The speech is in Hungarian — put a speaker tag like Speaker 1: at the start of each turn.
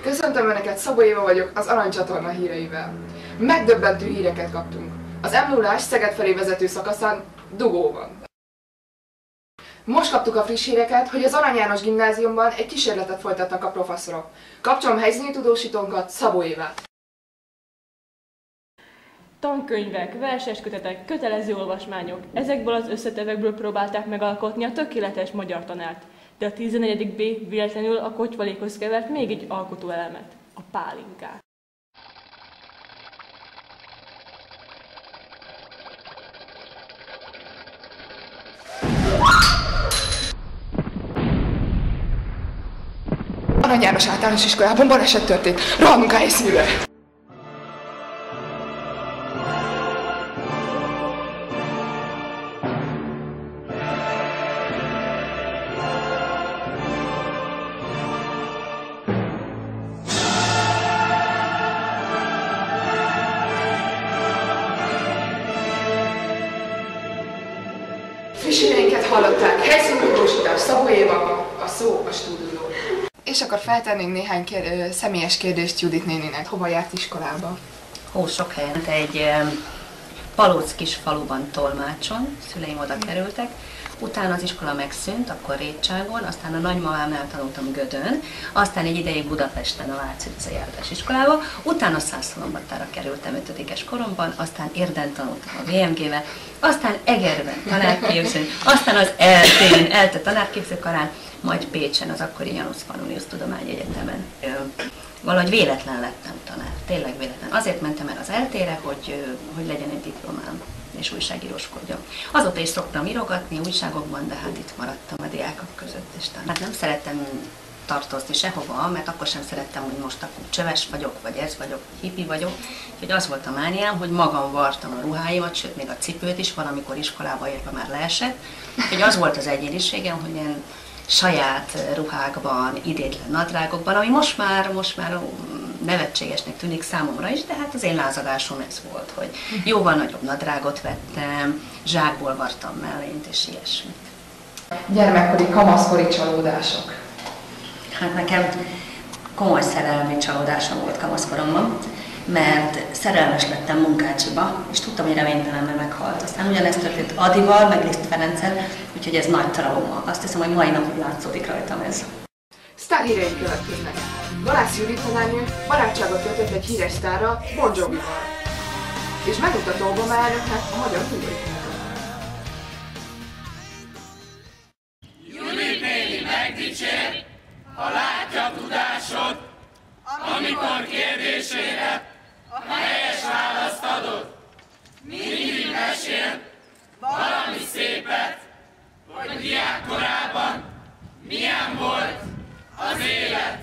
Speaker 1: Köszöntöm Önöket, Szabó Éva vagyok az Aranycsatorna híreivel. Megdöbbentő híreket kaptunk. Az M0-ás Szeged felé vezető szakaszán dugó van. Most kaptuk a friss híreket, hogy az Arany János Gimnáziumban egy kísérletet folytatnak a professzorok. Kapcsolom helyszíni tudósítónkat, Szabó Évát.
Speaker 2: Tankönyvek, verseskötetek, kötelező olvasmányok. Ezekből az összetevekből próbálták megalkotni a tökéletes magyar tanárt. De a 14. B véletlenül a kotyvalékhoz kevert még egy alkotóelemet, a pálinkát.
Speaker 1: Arany János Általános Iskolában baleset történt. Rohanunk a helyszínre! Friss híreinket hallották, helyszíni tudósítás, Szabó Éva, a szó a stúdió. És akkor feltennénk néhány személyes kérdést Judit néninek. Hova járt iskolába?
Speaker 3: Sok helyen. Egy palóc kis faluban Tolmácson, szüleim oda kerültek, utána az iskola megszűnt, akkor Rétságon, aztán a nagymamámnál tanultam Gödön, aztán egy ideig Budapesten a Váci utcai általános iskolába, utána Szászhalombattára kerültem 5-es koromban, aztán Érden tanultam a VMG-vel, aztán Egerben tanárképzőn, aztán az ELTE tanárképzőkarán, majd Pécsen, az akkori Janus Pannonius Tudományegyetemen. Valahogy véletlen lettem tanár, tényleg véletlen. Azért mentem el az ELTE-re, hogy legyen egy diplomám, és újságíróskodjam. Azóta is szoktam írogatni újságokban, de hát itt maradtam a diákok között. És hát nem szerettem tartozni sehova, mert akkor sem szerettem, hogy most akkor csöves vagyok, vagy ez vagyok, vagy hippi vagyok. Úgyhogy az volt a mániám, hogy magam vartam a ruháimat, sőt még a cipőt is, valamikor iskolába érve már leesett. Úgyhogy az volt az egyéniségem, hogy én saját ruhákban, idétlen nadrágokban, ami most már nevetségesnek tűnik számomra is, de hát az én lázadásom ez volt, hogy jóval nagyobb nadrágot vettem, zsákból vartam mellényt és ilyesmit.
Speaker 1: Gyermekkori, kamaszkori csalódások.
Speaker 3: Hát nekem komoly szerelmi csalódásom volt kamaszkoromban, mert szerelmes lettem Munkácsiba, és tudtam, hogy reménytelen, mert meghalt. Aztán ugyanezt történt Adival, meg Liszt Ferenccel, úgyhogy ez nagy trauma. Azt hiszem, hogy mai napig látszódik rajtam ez.
Speaker 1: Sztárhíreink következnek. Valász Judit tanárnő barátságot kötött egy híres sztárral, Bon Jovival. És megmutatta Obama elnöknek a magyar tudósítókat.
Speaker 4: Judit néni megdicsér, ha látja tudásod, amikor kérdésére a helyes választ adod. Mindig mesél valami szépet, hogy diákkorában milyen volt az élet.